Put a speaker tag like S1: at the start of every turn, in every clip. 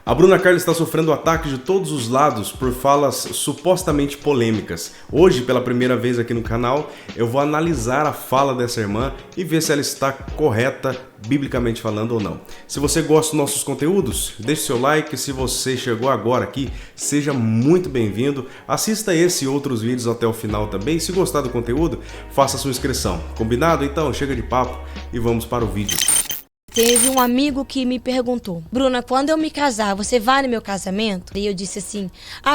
S1: A Bruna Carla está sofrendo ataques de todos os lados por falas supostamente polêmicas. Hoje, pela primeira vez aqui no canal, eu vou analisar a fala dessa irmã e ver se ela está correta, biblicamente falando ou não. Se você gosta dos nossos conteúdos, deixe seu like. Se você chegou agora aqui, seja muito bem-vindo. Assista esse e outros vídeos até o final também. Se gostar do conteúdo, faça sua inscrição. Combinado? Então, chega de papo e vamos para o vídeo.
S2: Teve um amigo que me perguntou: Bruna, quando eu me casar, você vai no meu casamento? E eu disse assim: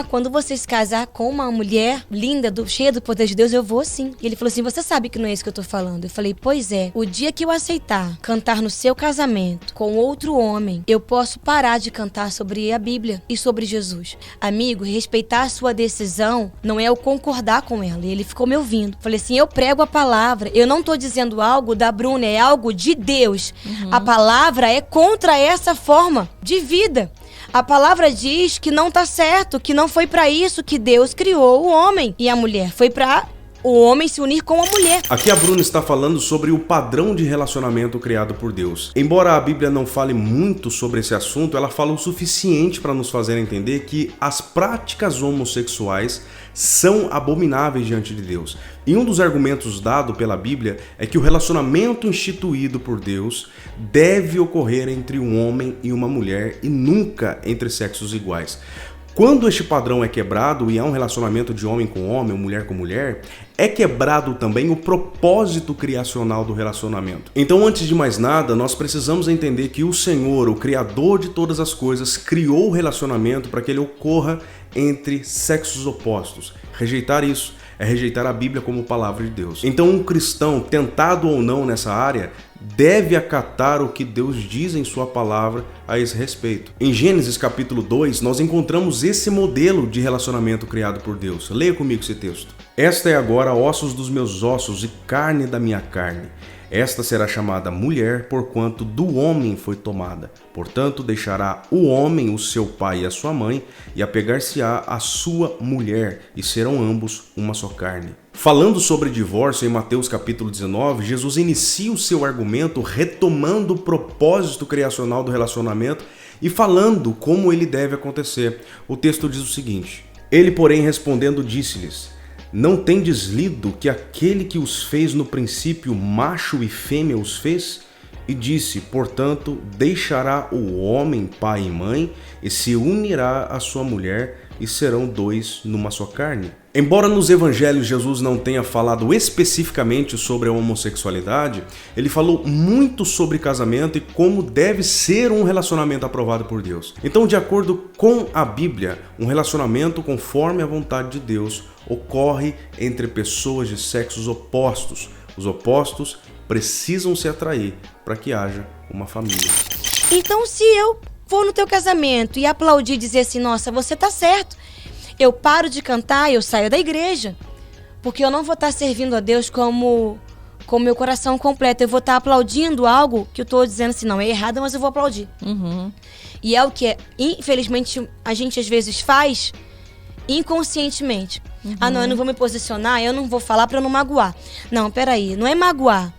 S2: quando você se casar com uma mulher linda, cheia do poder de Deus, eu vou sim. E ele falou assim: você sabe que não é isso que eu tô falando? Eu falei: pois é, o dia que eu aceitar cantar no seu casamento com outro homem, eu posso parar de cantar sobre a Bíblia e sobre Jesus. Amigo, respeitar a sua decisão não é eu concordar com ela. E ele ficou me ouvindo. Falei assim: eu prego a palavra, eu não tô dizendo algo da Bruna, é algo de Deus. A palavra é contra essa forma de vida. A palavra diz que não tá certo, que não foi para isso que Deus criou o homem e a mulher. Foi para o homem se unir com a mulher.
S1: Aqui a Bruna está falando sobre o padrão de relacionamento criado por Deus. Embora a Bíblia não fale muito sobre esse assunto, ela fala o suficiente para nos fazer entender que as práticas homossexuais são abomináveis diante de Deus. E um dos argumentos dado pela Bíblia é que o relacionamento instituído por Deus deve ocorrer entre um homem e uma mulher e nunca entre sexos iguais. Quando este padrão é quebrado e há um relacionamento de homem com homem ou mulher com mulher, é quebrado também o propósito criacional do relacionamento. Então, antes de mais nada, nós precisamos entender que o Senhor, o Criador de todas as coisas, criou o relacionamento para que ele ocorra entre sexos opostos. Rejeitar isso é rejeitar a Bíblia como palavra de Deus. Então, um cristão, tentado ou não nessa área, deve acatar o que Deus diz em sua palavra a esse respeito. Em Gênesis capítulo 2, nós encontramos esse modelo de relacionamento criado por Deus. Leia comigo esse texto. Esta é agora ossos dos meus ossos e carne da minha carne. Esta será chamada mulher, porquanto do homem foi tomada. Portanto, deixará o homem o seu pai e a sua mãe, e apegar-se-á à sua mulher, e serão ambos uma só carne. Falando sobre divórcio em Mateus capítulo 19, Jesus inicia o seu argumento retomando o propósito criacional do relacionamento e falando como ele deve acontecer. O texto diz o seguinte: ele, porém, respondendo, disse-lhes: não tendes lido que aquele que os fez no princípio, macho e fêmea os fez? E disse: portanto, deixará o homem pai e mãe, e se unirá à sua mulher, e serão dois numa só carne. Embora nos evangelhos Jesus não tenha falado especificamente sobre a homossexualidade, ele falou muito sobre casamento e como deve ser um relacionamento aprovado por Deus. Então, de acordo com a Bíblia, um relacionamento conforme a vontade de Deus ocorre entre pessoas de sexos opostos. Os opostos precisam se atrair para que haja uma família.
S2: Então, se eu for no teu casamento e aplaudir e dizer assim: nossa, você tá certo, eu paro de cantar e eu saio da igreja, porque eu não vou estar servindo a Deus com meu coração completo. Eu vou estar aplaudindo algo que eu estou dizendo assim: não, é errado, mas eu vou aplaudir. E é o que, infelizmente, a gente às vezes faz inconscientemente. Não, eu não vou me posicionar, eu não vou falar para eu não magoar. Não, peraí, não é magoar.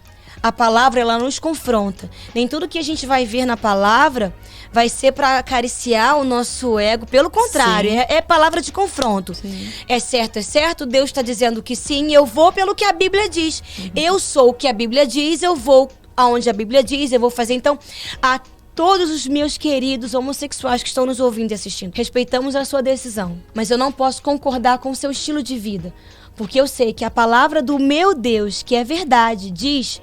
S2: A palavra, ela nos confronta. Nem tudo que a gente vai ver na palavra vai ser para acariciar o nosso ego. Pelo contrário, é palavra de confronto. Sim. É certo, Deus está dizendo que sim, eu vou pelo que a Bíblia diz. Eu sou o que a Bíblia diz, eu vou aonde a Bíblia diz, eu vou fazer. Então, a todos os meus queridos homossexuais que estão nos ouvindo e assistindo, respeitamos a sua decisão, mas eu não posso concordar com o seu estilo de vida, porque eu sei que a palavra do meu Deus, que é verdade, diz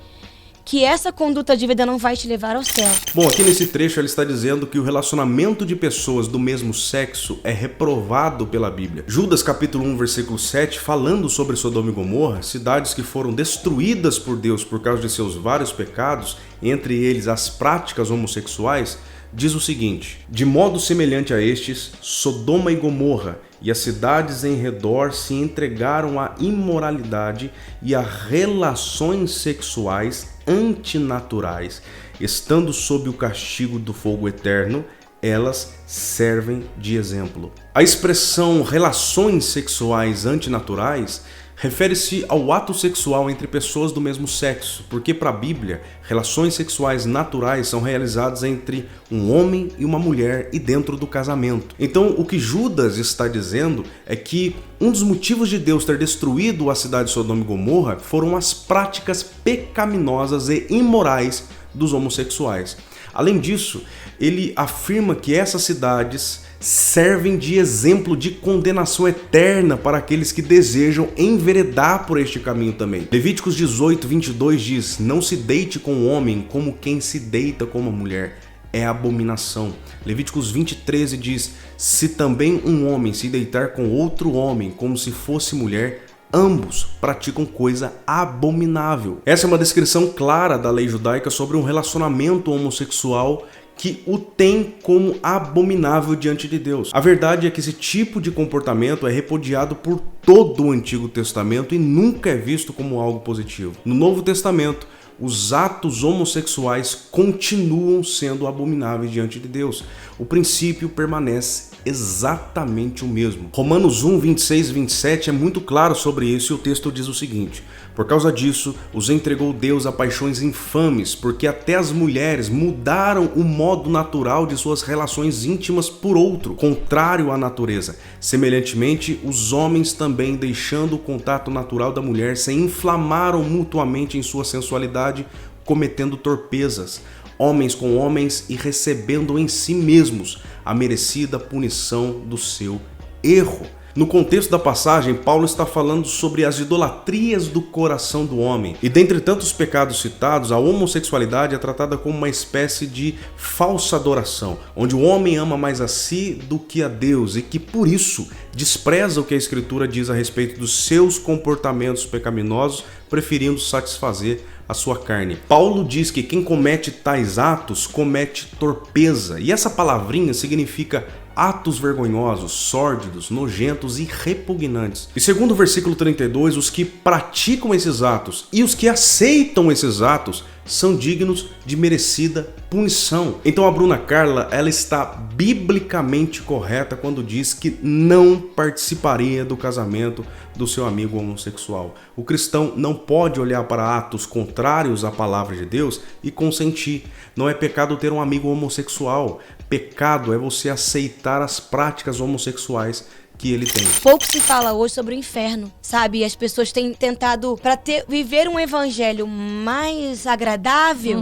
S2: que essa conduta de vida não vai te levar ao céu.
S1: Bom, aqui nesse trecho ele está dizendo que o relacionamento de pessoas do mesmo sexo é reprovado pela Bíblia. Judas capítulo 1, versículo 7, falando sobre Sodoma e Gomorra, cidades que foram destruídas por Deus por causa de seus vários pecados, entre eles as práticas homossexuais, diz o seguinte: de modo semelhante a estes, Sodoma e Gomorra e as cidades em redor se entregaram à imoralidade e a relações sexuais antinaturais, estando sob o castigo do fogo eterno, elas servem de exemplo. A expressão relações sexuais antinaturais refere-se ao ato sexual entre pessoas do mesmo sexo, porque para a Bíblia, relações sexuais naturais são realizadas entre um homem e uma mulher e dentro do casamento. Então, o que Judas está dizendo é que um dos motivos de Deus ter destruído a cidade de Sodoma e Gomorra foram as práticas pecaminosas e imorais dos homossexuais. Além disso, ele afirma que essas cidades servem de exemplo de condenação eterna para aqueles que desejam enveredar por este caminho também. Levíticos 18:22 diz: não se deite com o homem como quem se deita com uma mulher, é abominação. Levíticos 20:13 diz: se também um homem se deitar com outro homem como se fosse mulher, ambos praticam coisa abominável. Essa é uma descrição clara da lei judaica sobre um relacionamento homossexual que o tem como abominável diante de Deus. A verdade é que esse tipo de comportamento é repudiado por todo o Antigo Testamento e nunca é visto como algo positivo. No Novo Testamento, os atos homossexuais continuam sendo abomináveis diante de Deus. O princípio permanece exatamente o mesmo. Romanos 1:26 e 27 é muito claro sobre isso e o texto diz o seguinte: por causa disso, os entregou Deus a paixões infames, porque até as mulheres mudaram o modo natural de suas relações íntimas por outro, contrário à natureza. Semelhantemente, os homens também, deixando o contato natural da mulher, se inflamaram mutuamente em sua sensualidade, cometendo torpezas, homens com homens, e recebendo em si mesmos a merecida punição do seu erro. No contexto da passagem, Paulo está falando sobre as idolatrias do coração do homem. E dentre tantos pecados citados, a homossexualidade é tratada como uma espécie de falsa adoração, onde o homem ama mais a si do que a Deus e que, por isso, despreza o que a Escritura diz a respeito dos seus comportamentos pecaminosos, preferindo satisfazer a sua carne. Paulo diz que quem comete tais atos comete torpeza, e essa palavrinha significa atos vergonhosos, sórdidos, nojentos e repugnantes. E segundo o versículo 32, os que praticam esses atos e os que aceitam esses atos são dignos de merecida punição. Então a Bruna Carla, ela está biblicamente correta quando diz que não participaria do casamento do seu amigo homossexual. O cristão não pode olhar para atos contrários à palavra de Deus e consentir. Não é pecado ter um amigo homossexual. Pecado é você aceitar as práticas homossexuais que ele tem.
S2: Pouco se fala hoje sobre o inferno, sabe? As pessoas têm tentado, para viver um evangelho mais agradável,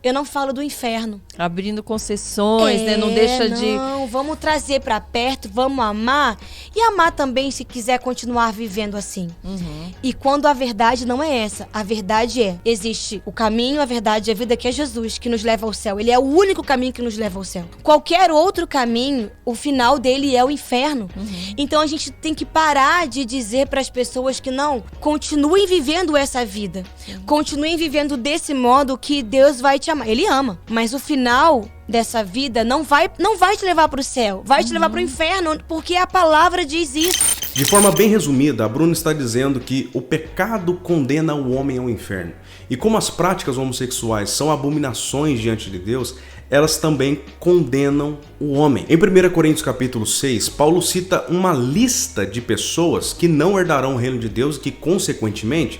S2: eu não falo do inferno.
S3: Abrindo concessões, né? Não deixa de...
S2: Não, vamos trazer para perto, vamos amar. E amar também se quiser continuar vivendo assim. E quando a verdade não é essa, a verdade é, existe o caminho, a verdade e a vida, que é Jesus, que nos leva ao céu. Ele é o único caminho que nos leva ao céu. Qualquer outro caminho, o final dele é o inferno. Então a gente tem que parar de dizer para as pessoas que não, continuem vivendo essa vida. Continuem vivendo desse modo que Deus vai te amar. Ele ama, mas o final dessa vida não vai te levar para o céu, vai te levar para o inferno, porque a palavra diz isso.
S1: De forma bem resumida, a Bruna está dizendo que o pecado condena o homem ao inferno. E como as práticas homossexuais são abominações diante de Deus, elas também condenam o homem. Em 1 Coríntios capítulo 6, Paulo cita uma lista de pessoas que não herdarão o reino de Deus e que, consequentemente,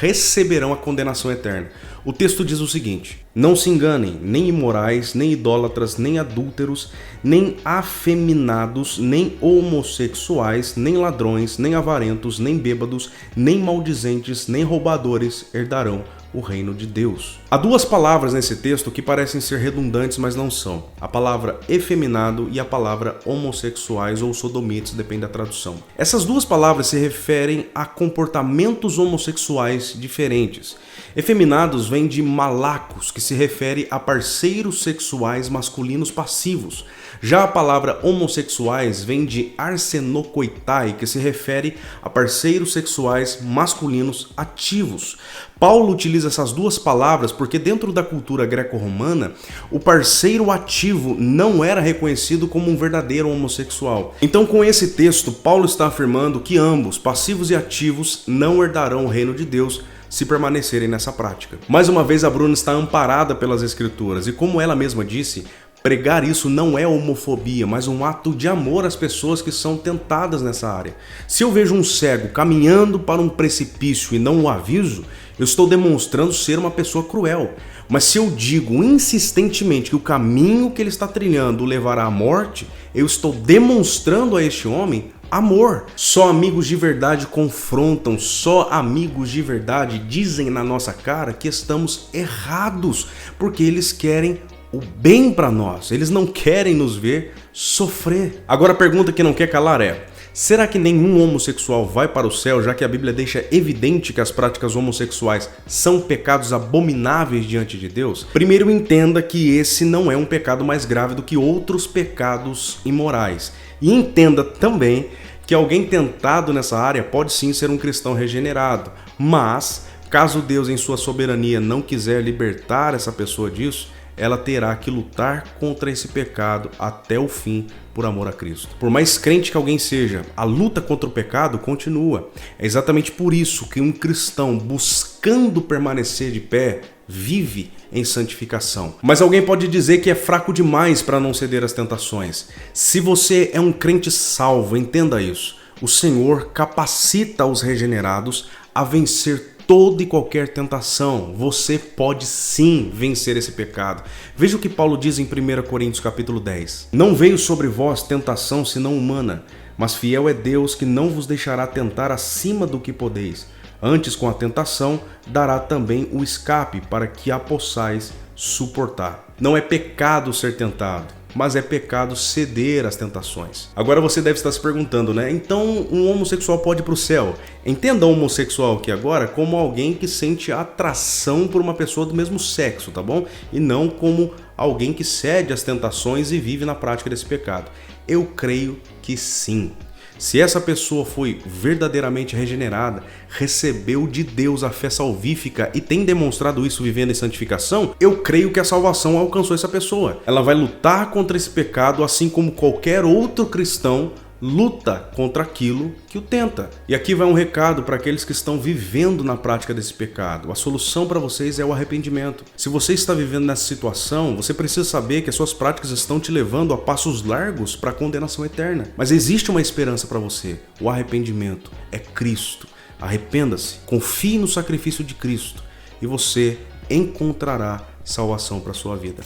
S1: receberão a condenação eterna. O texto diz o seguinte: não se enganem, nem imorais, nem idólatras, nem adúlteros, nem afeminados, nem homossexuais, nem ladrões, nem avarentos, nem bêbados, nem maldizentes, nem roubadores herdarão o reino de Deus. Há duas palavras nesse texto que parecem ser redundantes, mas não são. A palavra efeminado e a palavra homossexuais ou sodomitas, depende da tradução. Essas duas palavras se referem a comportamentos homossexuais diferentes. Efeminados vem de malacos, que se refere a parceiros sexuais masculinos passivos. Já a palavra homossexuais vem de arsenokoitai, que se refere a parceiros sexuais masculinos ativos. Paulo utiliza essas duas palavras porque dentro da cultura greco-romana, o parceiro ativo não era reconhecido como um verdadeiro homossexual. Então, com esse texto, Paulo está afirmando que ambos, passivos e ativos, não herdarão o reino de Deus se permanecerem nessa prática. Mais uma vez, a Bruna está amparada pelas Escrituras e, como ela mesma disse, Pregar isso não é homofobia, mas um ato de amor às pessoas que são tentadas nessa área. Se eu vejo um cego caminhando para um precipício e não o aviso, eu estou demonstrando ser uma pessoa cruel. Mas se eu digo insistentemente que o caminho que ele está trilhando o levará à morte, eu estou demonstrando a este homem amor. Só amigos de verdade confrontam, só amigos de verdade dizem na nossa cara que estamos errados, porque eles querem o bem para nós, eles não querem nos ver sofrer. Agora a pergunta que não quer calar é: será que nenhum homossexual vai para o céu, já que a Bíblia deixa evidente que as práticas homossexuais são pecados abomináveis diante de Deus? Primeiro, entenda que esse não é um pecado mais grave do que outros pecados imorais. E entenda também que alguém tentado nessa área pode sim ser um cristão regenerado, mas caso Deus em sua soberania não quiser libertar essa pessoa disso, ela terá que lutar contra esse pecado até o fim por amor a Cristo. Por mais crente que alguém seja, a luta contra o pecado continua. É exatamente por isso que um cristão buscando permanecer de pé vive em santificação. Mas alguém pode dizer que é fraco demais para não ceder às tentações. Se você é um crente salvo, entenda isso. O Senhor capacita os regenerados a vencer toda e qualquer tentação. Você pode sim vencer esse pecado. Veja o que Paulo diz em 1 Coríntios capítulo 10. Não veio sobre vós tentação senão humana, mas fiel é Deus que não vos deixará tentar acima do que podeis. Antes, com a tentação, dará também o escape para que a possais suportar. Não é pecado ser tentado, mas é pecado ceder às tentações. Agora você deve estar se perguntando, né? Então um homossexual pode ir para o céu? Entenda o homossexual aqui agora como alguém que sente atração por uma pessoa do mesmo sexo, tá bom? E não como alguém que cede às tentações e vive na prática desse pecado. Eu creio que sim. Se essa pessoa foi verdadeiramente regenerada, recebeu de Deus a fé salvífica e tem demonstrado isso vivendo em santificação, eu creio que a salvação alcançou essa pessoa. Ela vai lutar contra esse pecado assim como qualquer outro cristão luta contra aquilo que o tenta. E aqui vai um recado para aqueles que estão vivendo na prática desse pecado. A solução para vocês é o arrependimento. Se você está vivendo nessa situação, você precisa saber que as suas práticas estão te levando a passos largos para a condenação eterna. Mas existe uma esperança para você. O arrependimento é Cristo. Arrependa-se, confie no sacrifício de Cristo e você encontrará salvação para a sua vida.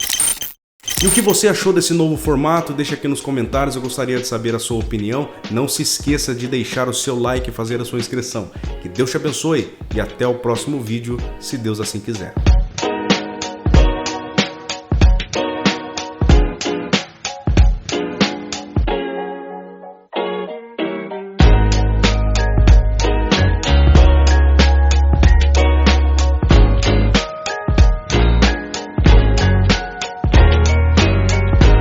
S1: E o que você achou desse novo formato? Deixa aqui nos comentários, eu gostaria de saber a sua opinião. Não se esqueça de deixar o seu like e fazer a sua inscrição. Que Deus te abençoe e até o próximo vídeo, se Deus assim quiser.